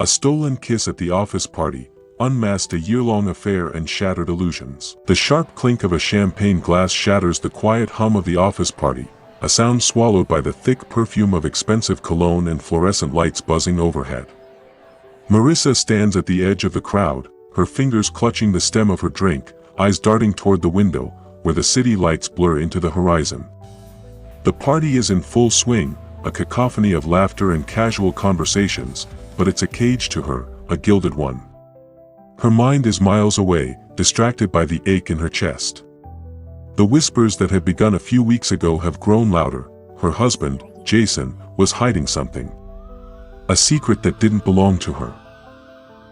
A stolen kiss at the office party, unmasked a year-long affair and shattered illusions. The sharp clink of a champagne glass shatters the quiet hum of the office party, a sound swallowed by the thick perfume of expensive cologne and fluorescent lights buzzing overhead. Marissa stands at the edge of the crowd, her fingers clutching the stem of her drink, eyes darting toward the window, where the city lights blur into the horizon. The party is in full swing, a cacophony of laughter and casual conversations, but it's a cage to her, a gilded one. Her mind is miles away, distracted by the ache in her chest. The whispers that had begun a few weeks ago have grown louder. Her husband, Jason, was hiding something. A secret that didn't belong to her.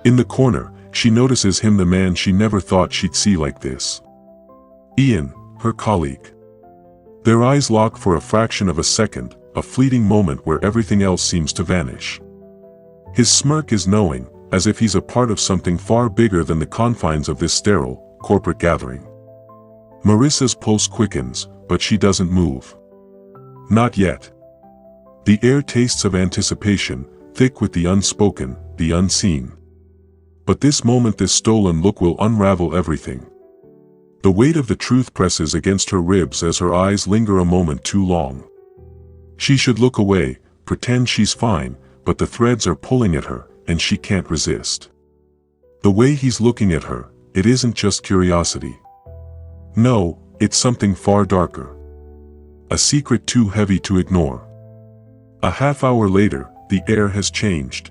In the corner, she notices him, the man she never thought she'd see like this. Ian, her colleague. Their eyes lock for a fraction of a second, a fleeting moment where everything else seems to vanish. His smirk is knowing, as if he's a part of something far bigger than the confines of this sterile, corporate gathering. Marissa's pulse quickens, but she doesn't move. Not yet. The air tastes of anticipation, thick with the unspoken, the unseen. But this moment, this stolen look will unravel everything. The weight of the truth presses against her ribs as her eyes linger a moment too long. She should look away, pretend she's fine, but the threads are pulling at her, and she can't resist. The way he's looking at her, it isn't just curiosity. No, it's something far darker. A secret too heavy to ignore. A half hour later, the air has changed.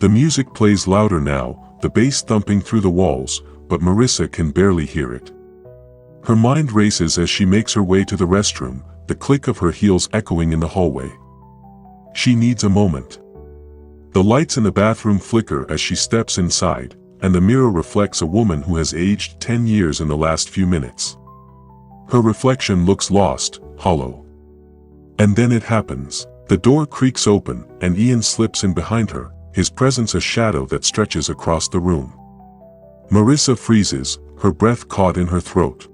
The music plays louder now, the bass thumping through the walls, but Marissa can barely hear it. Her mind races as she makes her way to the restroom, the click of her heels echoing in the hallway. She needs a moment. The lights in the bathroom flicker as she steps inside, and the mirror reflects a woman who has aged 10 years in the last few minutes. Her reflection looks lost, hollow. And then it happens. The door creaks open, and Ian slips in behind her, his presence a shadow that stretches across the room. Marissa freezes, her breath caught in her throat.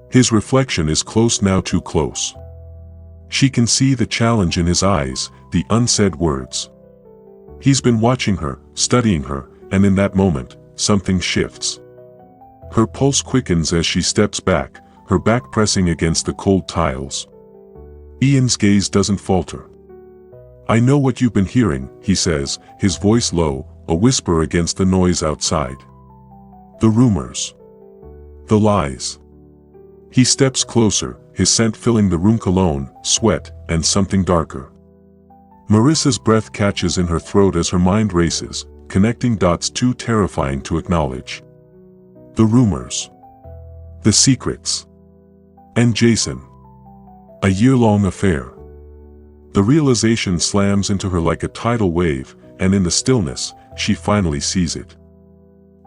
His reflection is close now, too close. She can see the challenge in his eyes, the unsaid words. He's been watching her, studying her, and in that moment, something shifts. Her pulse quickens as she steps back, her back pressing against the cold tiles. Ian's gaze doesn't falter. "I know what you've been hearing," he says, his voice low, a whisper against the noise outside. "The rumors. The lies." He steps closer, his scent filling the room, cologne, sweat, and something darker. Marissa's breath catches in her throat as her mind races, connecting dots too terrifying to acknowledge. The rumors. The secrets. And Jason. A year-long affair. The realization slams into her like a tidal wave, and in the stillness, she finally sees it.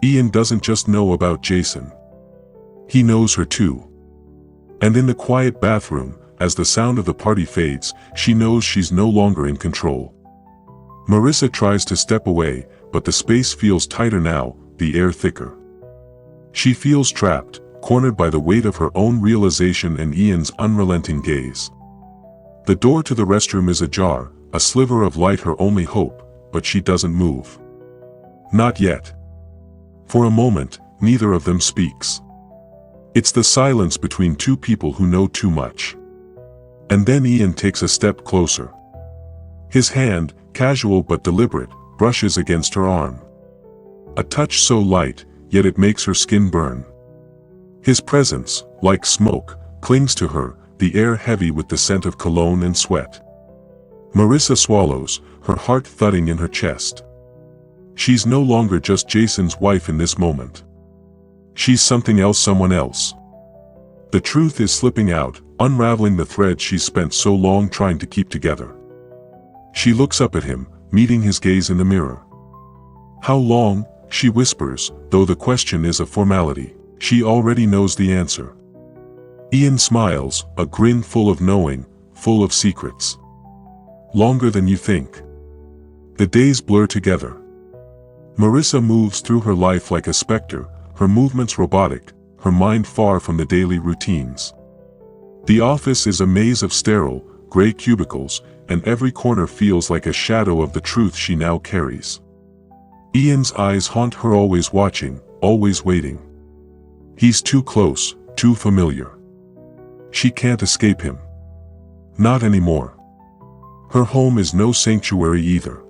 Ian doesn't just know about Jason. He knows her too. And in the quiet bathroom, as the sound of the party fades, she knows she's no longer in control. Marissa tries to step away, but the space feels tighter now, the air thicker. She feels trapped, cornered by the weight of her own realization and Ian's unrelenting gaze. The door to the restroom is ajar, a sliver of light her only hope, but she doesn't move. Not yet. For a moment, neither of them speaks. It's the silence between two people who know too much. And then Ian takes a step closer. His hand, casual but deliberate, brushes against her arm. A touch so light, yet it makes her skin burn. His presence, like smoke, clings to her, the air heavy with the scent of cologne and sweat. Marissa swallows, her heart thudding in her chest. She's no longer just Jason's wife in this moment. She's something else, someone else. The truth is slipping out, unraveling the thread she's spent so long trying to keep together. She looks up at him, meeting his gaze in the mirror. "How long?" she whispers, though the question is a formality. She already knows the answer. Ian smiles, a grin full of knowing, full of secrets. "Longer than you think." The days blur together. Marissa moves through her life like a specter, her movements robotic, her mind far from the daily routines. The office is a maze of sterile, gray cubicles, and every corner feels like a shadow of the truth she now carries. Ian's eyes haunt her, always watching, always waiting. He's too close, too familiar. She can't escape him. Not anymore. Her home is no sanctuary either.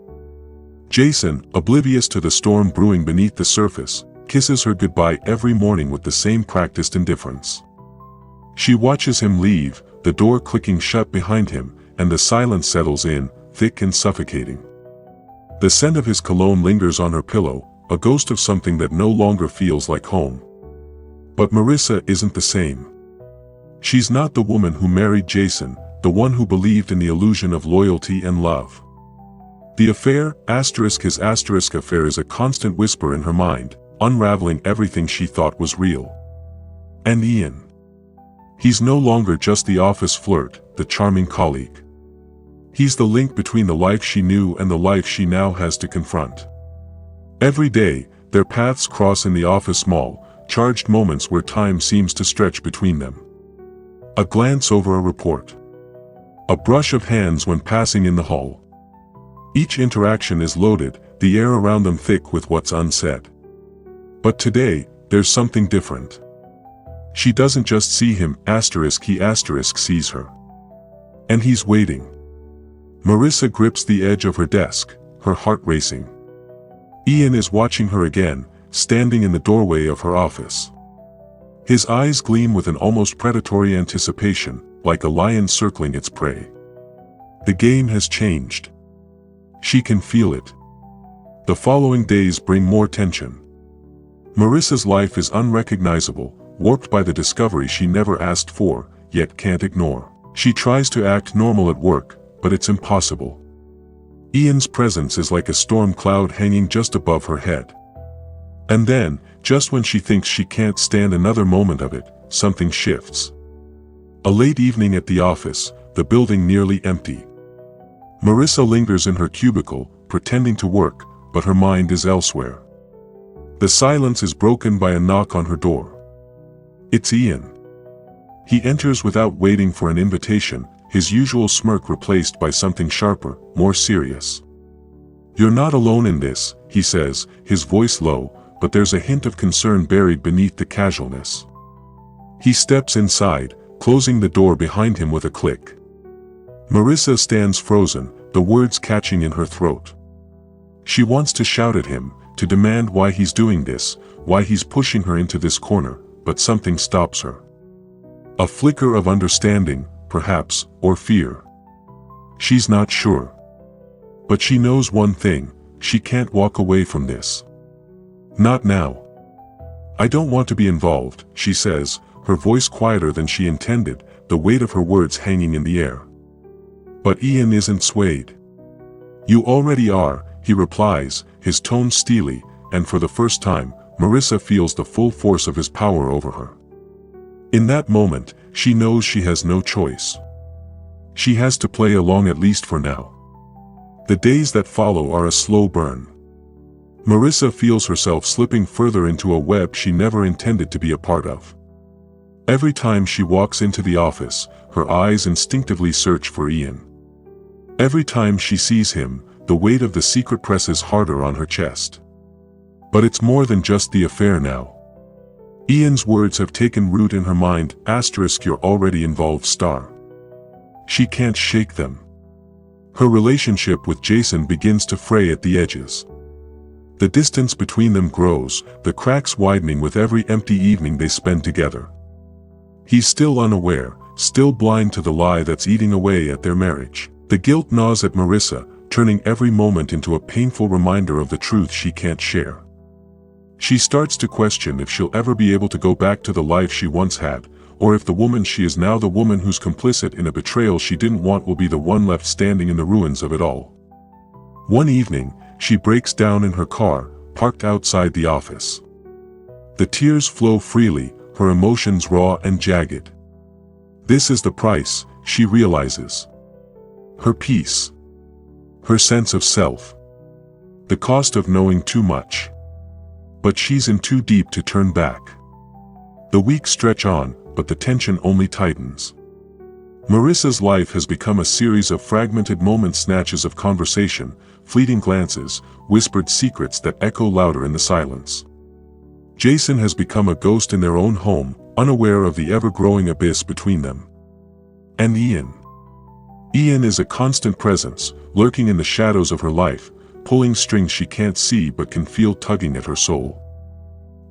Jason, oblivious to the storm brewing beneath the surface, kisses her goodbye every morning with the same practiced indifference. She watches him leave, the door clicking shut behind him, and the silence settles in, thick and suffocating. The scent of his cologne lingers on her pillow, a ghost of something that no longer feels like home. But Marissa isn't the same. She's not the woman who married Jason, the one who believed in the illusion of loyalty and love. The affair, his affair, is a constant whisper in her mind, unraveling everything she thought was real. And Ian. He's no longer just the office flirt, the charming colleague. He's the link between the life she knew and the life she now has to confront. Every day, their paths cross in the office mall, charged moments where time seems to stretch between them. A glance over a report. A brush of hands when passing in the hall. Each interaction is loaded, the air around them thick with what's unsaid. But today, there's something different. She doesn't just see him, he sees her. And he's waiting. Marissa grips the edge of her desk, her heart racing. Ian is watching her again, standing in the doorway of her office. His eyes gleam with an almost predatory anticipation, like a lion circling its prey. The game has changed. She can feel it. The following days bring more tension. Marissa's life is unrecognizable, warped by the discovery she never asked for, yet can't ignore. She tries to act normal at work, but it's impossible. Ian's presence is like a storm cloud hanging just above her head. And then, just when she thinks she can't stand another moment of it, something shifts. A late evening at the office, the building nearly empty. Marissa lingers in her cubicle, pretending to work, but her mind is elsewhere. The silence is broken by a knock on her door. It's Ian. He enters without waiting for an invitation, his usual smirk replaced by something sharper, more serious. "You're not alone in this," he says, his voice low, but there's a hint of concern buried beneath the casualness. He steps inside, closing the door behind him with a click. Marissa stands frozen, the words catching in her throat. She wants to shout at him, to demand why he's doing this, why he's pushing her into this corner, but something stops her. A flicker of understanding, perhaps, or fear. She's not sure. But she knows one thing, she can't walk away from this. Not now. "I don't want to be involved," she says, her voice quieter than she intended, the weight of her words hanging in the air. But Ian isn't swayed. "You already are," he replies, his tone steely, and for the first time, Marissa feels the full force of his power over her. In that moment, she knows she has no choice. She has to play along, at least for now. The days that follow are a slow burn. Marissa feels herself slipping further into a web she never intended to be a part of. Every time she walks into the office, her eyes instinctively search for Ian. Every time she sees him, the weight of the secret presses harder on her chest. But it's more than just the affair now. Ian's words have taken root in her mind, "You're already involved, star." She can't shake them. Her relationship with Jason begins to fray at the edges. The distance between them grows, the cracks widening with every empty evening they spend together. He's still unaware, still blind to the lie that's eating away at their marriage. The guilt gnaws at Marissa, turning every moment into a painful reminder of the truth she can't share. She starts to question if she'll ever be able to go back to the life she once had, or if the woman she is now, the woman who's complicit in a betrayal she didn't want, will be the one left standing in the ruins of it all. One evening, she breaks down in her car, parked outside the office. The tears flow freely, her emotions raw and jagged. This is the price, she realizes. Her peace. Her sense of self. The cost of knowing too much. But she's in too deep to turn back. The weeks stretch on, but the tension only tightens. Marissa's life has become a series of fragmented moments, snatches of conversation, fleeting glances, whispered secrets that echo louder in the silence. Jason has become a ghost in their own home, unaware of the ever-growing abyss between them. And Ian. Ian is a constant presence, lurking in the shadows of her life, pulling strings she can't see but can feel tugging at her soul.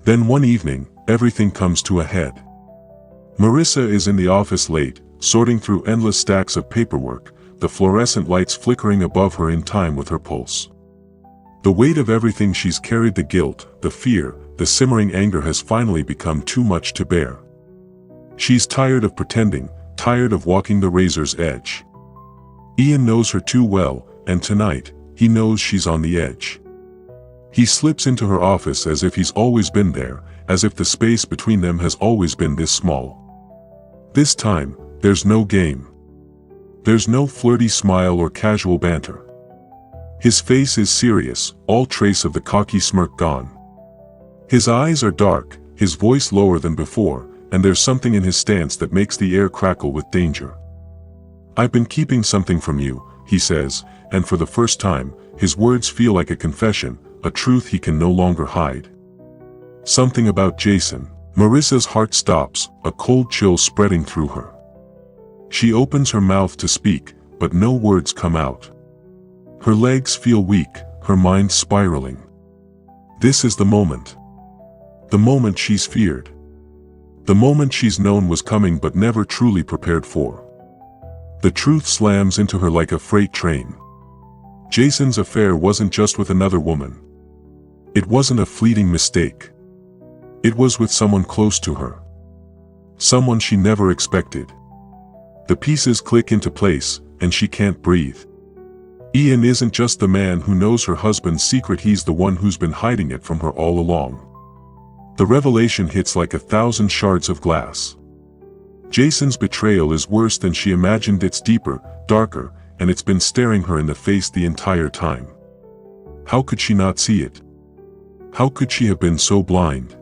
Then one evening, everything comes to a head. Marissa is in the office late, sorting through endless stacks of paperwork, the fluorescent lights flickering above her in time with her pulse. The weight of everything she's carried, the guilt, the fear, the simmering anger has finally become too much to bear. She's tired of pretending, tired of walking the razor's edge. Ian knows her too well, and tonight, he knows she's on the edge. He slips into her office as if he's always been there, as if the space between them has always been this small. This time, there's no game. There's no flirty smile or casual banter. His face is serious, all trace of the cocky smirk gone. His eyes are dark, his voice lower than before, and there's something in his stance that makes the air crackle with danger. "I've been keeping something from you," he says, and for the first time, his words feel like a confession, a truth he can no longer hide. Something about Jason. Marissa's heart stops, a cold chill spreading through her. She opens her mouth to speak, but no words come out. Her legs feel weak, her mind spiraling. This is the moment. The moment she's feared. The moment she's known was coming but never truly prepared for. The truth slams into her like a freight train. Jason's affair wasn't just with another woman. It wasn't a fleeting mistake. It was with someone close to her. Someone she never expected. The pieces click into place, and she can't breathe. Ian isn't just the man who knows her husband's secret, he's the one who's been hiding it from her all along. The revelation hits like 1,000 shards of glass. Jason's betrayal is worse than she imagined. It's deeper, darker, and it's been staring her in the face the entire time. How could she not see it? How could she have been so blind?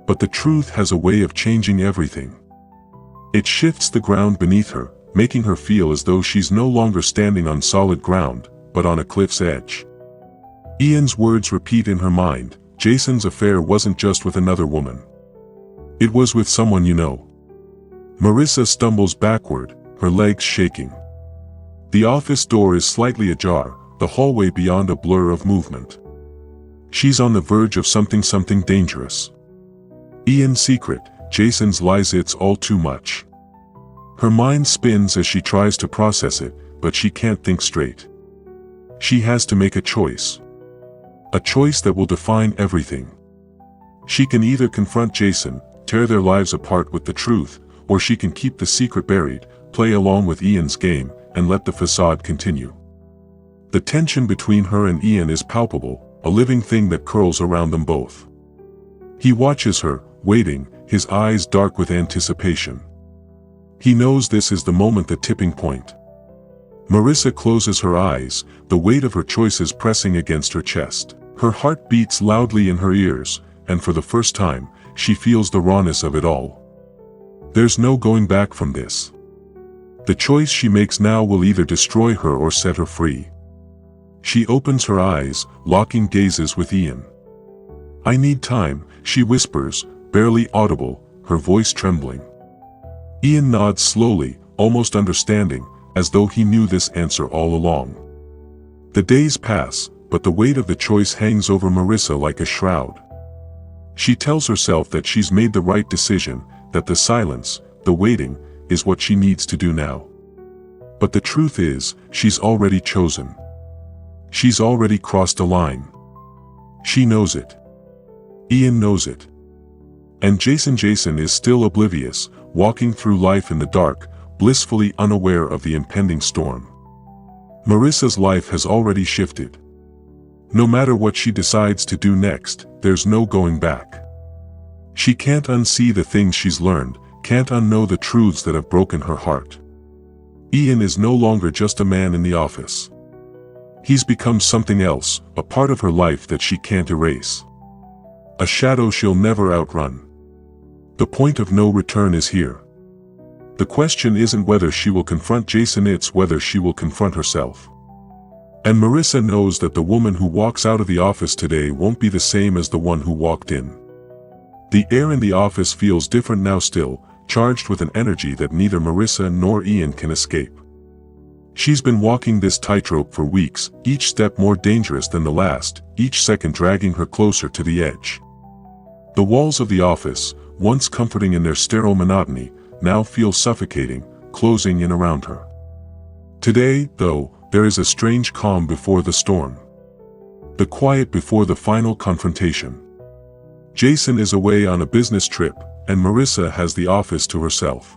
But the truth has a way of changing everything. It shifts the ground beneath her, making her feel as though she's no longer standing on solid ground, but on a cliff's edge. Ian's words repeat in her mind, Jason's affair wasn't just with another woman. It was with someone you know. Marissa stumbles backward, her legs shaking. The office door is slightly ajar, the hallway beyond a blur of movement. She's on the verge of something dangerous. Ian's secret, Jason's lies, it's all too much. Her mind spins as she tries to process it, but she can't think straight. She has to make a choice. A choice that will define everything. She can either confront Jason, tear their lives apart with the truth, or she can keep the secret buried, play along with Ian's game, and let the facade continue. The tension between her and Ian is palpable, a living thing that curls around them both. He watches her, waiting, his eyes dark with anticipation. He knows this is the moment, the tipping point. Marissa closes her eyes, the weight of her choices pressing against her chest. Her heart beats loudly in her ears, and for the first time, she feels the rawness of it all. There's no going back from this. The choice she makes now will either destroy her or set her free. She opens her eyes, locking gazes with Ian. "I need time," she whispers, barely audible, her voice trembling. Ian nods slowly, almost understanding, as though he knew this answer all along. The days pass, but the weight of the choice hangs over Marissa like a shroud. She tells herself that she's made the right decision, that the silence, the waiting, is what she needs to do now. But the truth is, she's already chosen. She's already crossed a line. She knows it. Ian knows it. And Jason is still oblivious, walking through life in the dark, blissfully unaware of the impending storm. Marissa's life has already shifted. No matter what she decides to do next, there's no going back. She can't unsee the things she's learned, can't unknow the truths that have broken her heart. Ian is no longer just a man in the office. He's become something else, a part of her life that she can't erase. A shadow she'll never outrun. The point of no return is here. The question isn't whether she will confront Jason, it's whether she will confront herself. And Marissa knows that the woman who walks out of the office today won't be the same as the one who walked in. The air in the office feels different now, still, charged with an energy that neither Marissa nor Ian can escape. She's been walking this tightrope for weeks, each step more dangerous than the last, each second dragging her closer to the edge. The walls of the office, once comforting in their sterile monotony, now feel suffocating, closing in around her. Today, though, there is a strange calm before the storm. The quiet before the final confrontation. Jason is away on a business trip, and Marissa has the office to herself.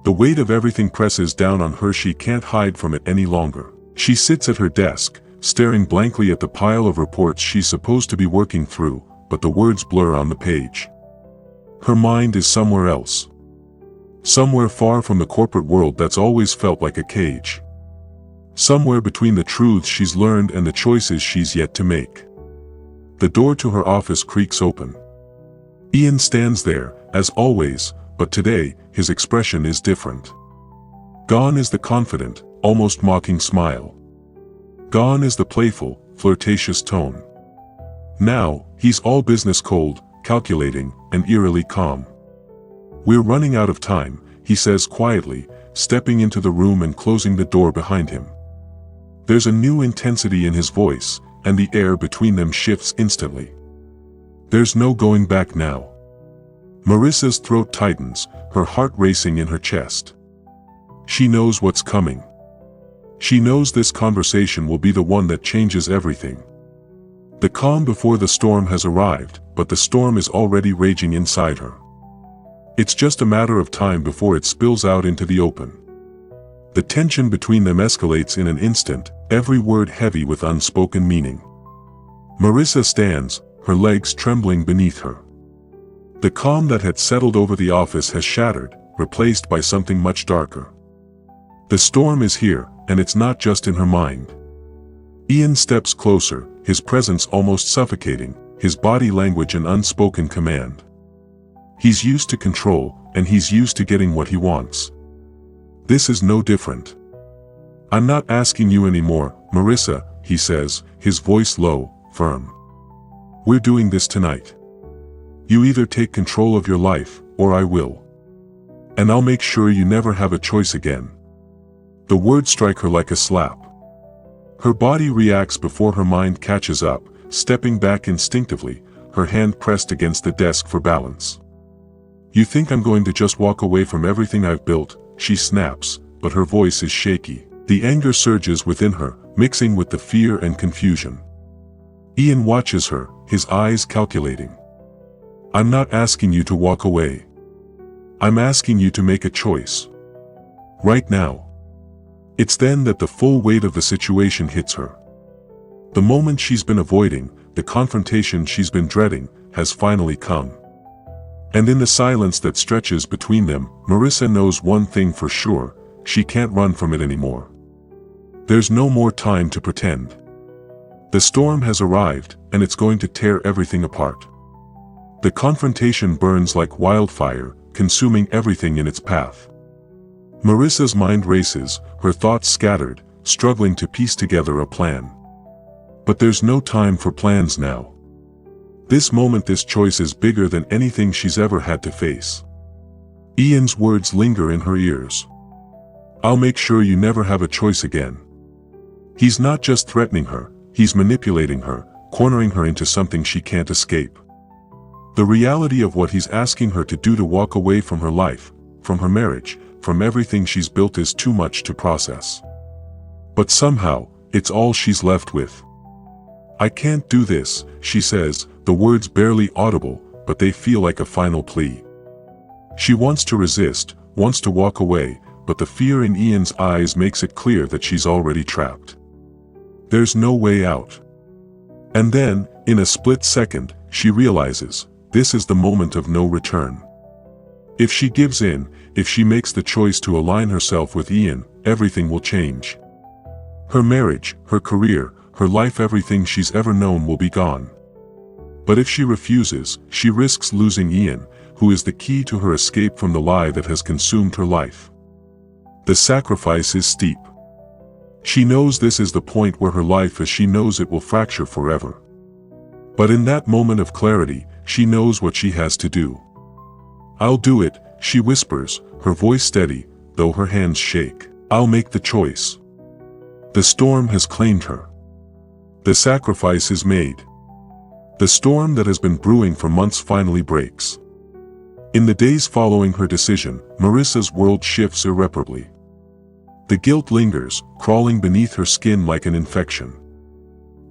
The weight of everything presses down on her. She can't hide from it any longer. She sits at her desk, staring blankly at the pile of reports she's supposed to be working through, but the words blur on the page. Her mind is somewhere else. Somewhere far from the corporate world that's always felt like a cage. Somewhere between the truths she's learned and the choices she's yet to make. The door to her office creaks open. Ian stands there, as always, but today, his expression is different. Gone is the confident, almost mocking smile. Gone is the playful, flirtatious tone. Now, he's all business, cold, calculating, and eerily calm. "We're running out of time," he says quietly, stepping into the room and closing the door behind him. There's a new intensity in his voice, and the air between them shifts instantly. There's no going back now. Marissa's throat tightens, her heart racing in her chest. She knows what's coming. She knows this conversation will be the one that changes everything. The calm before the storm has arrived, but the storm is already raging inside her. It's just a matter of time before it spills out into the open. The tension between them escalates in an instant, every word heavy with unspoken meaning. Marissa stands, her legs trembling beneath her. The calm that had settled over the office has shattered, replaced by something much darker. The storm is here, and it's not just in her mind. Ian steps closer, his presence almost suffocating, his body language an unspoken command. He's used to control, and he's used to getting what he wants. This is no different. "I'm not asking you anymore, Marissa," he says, his voice low, firm. "We're doing this tonight. You either take control of your life, or I will. And I'll make sure you never have a choice again." The words strike her like a slap. Her body reacts before her mind catches up, stepping back instinctively, her hand pressed against the desk for balance. "You think I'm going to just walk away from everything I've built?" she snaps, but her voice is shaky. The anger surges within her, mixing with the fear and confusion. Ian watches her, his eyes calculating. "I'm not asking you to walk away. I'm asking you to make a choice. Right now." It's then that the full weight of the situation hits her. The moment she's been avoiding, the confrontation she's been dreading, has finally come. And in the silence that stretches between them, Marissa knows one thing for sure: she can't run from it anymore. There's no more time to pretend. The storm has arrived, and it's going to tear everything apart. The confrontation burns like wildfire, consuming everything in its path. Marissa's mind races, her thoughts scattered, struggling to piece together a plan. But there's no time for plans now. This moment, this choice is bigger than anything she's ever had to face. Ian's words linger in her ears. "I'll make sure you never have a choice again." He's not just threatening her, he's manipulating her, cornering her into something she can't escape. The reality of what he's asking her to do, to walk away from her life, from her marriage, from everything she's built, is too much to process. But somehow, it's all she's left with. "I can't do this," she says, the words barely audible, but they feel like a final plea. She wants to resist, wants to walk away, but the fear in Ian's eyes makes it clear that she's already trapped. There's no way out. And then, in a split second, she realizes, this is the moment of no return. If she gives in, if she makes the choice to align herself with Ian, everything will change. Her marriage, her career, her life, everything she's ever known will be gone. But if she refuses, she risks losing Ian, who is the key to her escape from the lie that has consumed her life. The sacrifice is steep. She knows this is the point where her life as she knows it will fracture forever. But in that moment of clarity, she knows what she has to do. "I'll do it," she whispers, her voice steady, though her hands shake. "I'll make the choice." The storm has claimed her. The sacrifice is made. The storm that has been brewing for months finally breaks. In the days following her decision, Marissa's world shifts irreparably. The guilt lingers, crawling beneath her skin like an infection.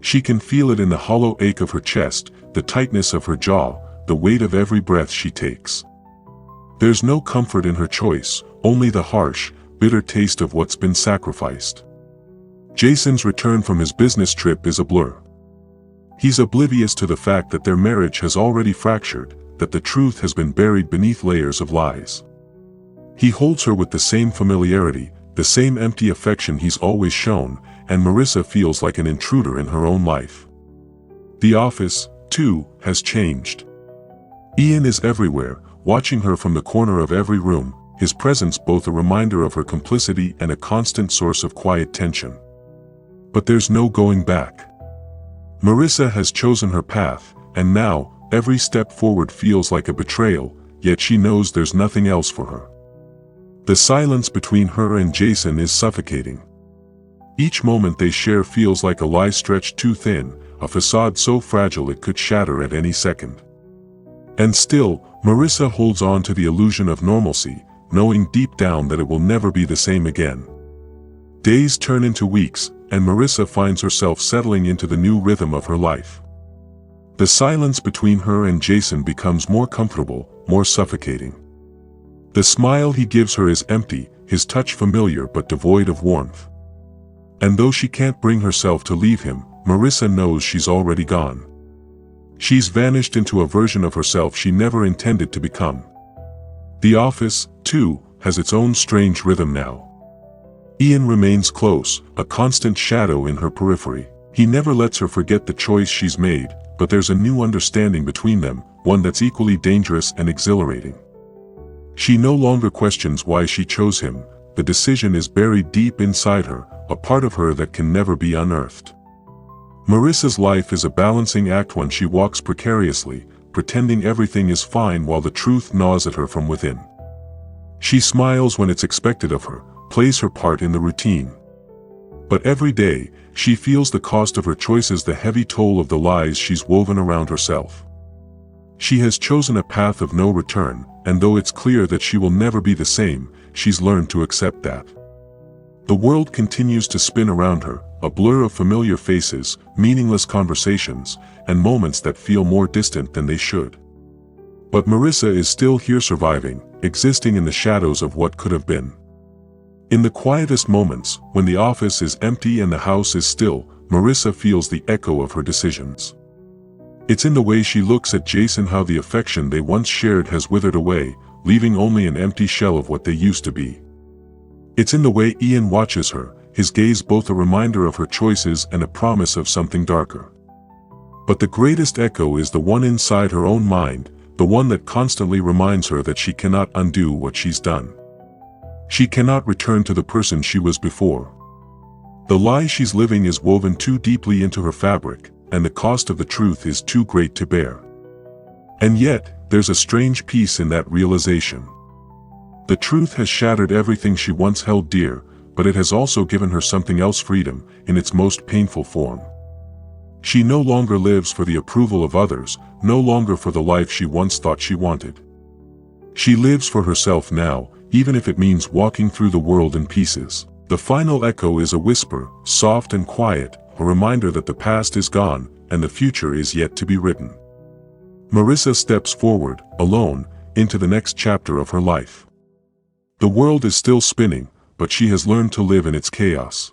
She can feel it in the hollow ache of her chest, the tightness of her jaw, the weight of every breath she takes. There's no comfort in her choice, only the harsh, bitter taste of what's been sacrificed. Jason's return from his business trip is a blur. He's oblivious to the fact that their marriage has already fractured, that the truth has been buried beneath layers of lies. He holds her with the same familiarity, the same empty affection he's always shown, and Marissa feels like an intruder in her own life. The office, too, has changed. Ian is everywhere, watching her from the corner of every room, his presence both a reminder of her complicity and a constant source of quiet tension. But there's no going back. Marissa has chosen her path, and now, every step forward feels like a betrayal, yet she knows there's nothing else for her. The silence between her and Jason is suffocating. Each moment they share feels like a lie stretched too thin, a facade so fragile it could shatter at any second. And still, Marissa holds on to the illusion of normalcy, knowing deep down that it will never be the same again. Days turn into weeks, and Marissa finds herself settling into the new rhythm of her life. The silence between her and Jason becomes more comfortable, more suffocating. The smile he gives her is empty, his touch familiar but devoid of warmth. And though she can't bring herself to leave him, Marissa knows she's already gone. She's vanished into a version of herself she never intended to become. The office, too, has its own strange rhythm now. Ian remains close, a constant shadow in her periphery. He never lets her forget the choice she's made, but there's a new understanding between them, one that's equally dangerous and exhilarating. She no longer questions why she chose him. The decision is buried deep inside her, a part of her that can never be unearthed. Marissa's life is a balancing act when she walks precariously, pretending everything is fine while the truth gnaws at her from within. She smiles when it's expected of her, plays her part in the routine. But every day, she feels the cost of her choices, the heavy toll of the lies she's woven around herself. She has chosen a path of no return, and though it's clear that she will never be the same, she's learned to accept that. The world continues to spin around her, a blur of familiar faces, meaningless conversations, and moments that feel more distant than they should. But Marissa is still here, surviving, existing in the shadows of what could have been. In the quietest moments, when the office is empty and the house is still, Marissa feels the echo of her decisions. It's in the way she looks at Jason, how the affection they once shared has withered away, leaving only an empty shell of what they used to be. It's in the way Ian watches her, his gaze both a reminder of her choices and a promise of something darker. But the greatest echo is the one inside her own mind, the one that constantly reminds her that she cannot undo what she's done. She cannot return to the person she was before. The lie she's living is woven too deeply into her fabric, and the cost of the truth is too great to bear. And yet, there's a strange peace in that realization. The truth has shattered everything she once held dear, but it has also given her something else: freedom, in its most painful form. She no longer lives for the approval of others, no longer for the life she once thought she wanted. She lives for herself now, even if it means walking through the world in pieces. The final echo is a whisper, soft and quiet, a reminder that the past is gone, and the future is yet to be written. Marissa steps forward, alone, into the next chapter of her life. The world is still spinning, but she has learned to live in its chaos.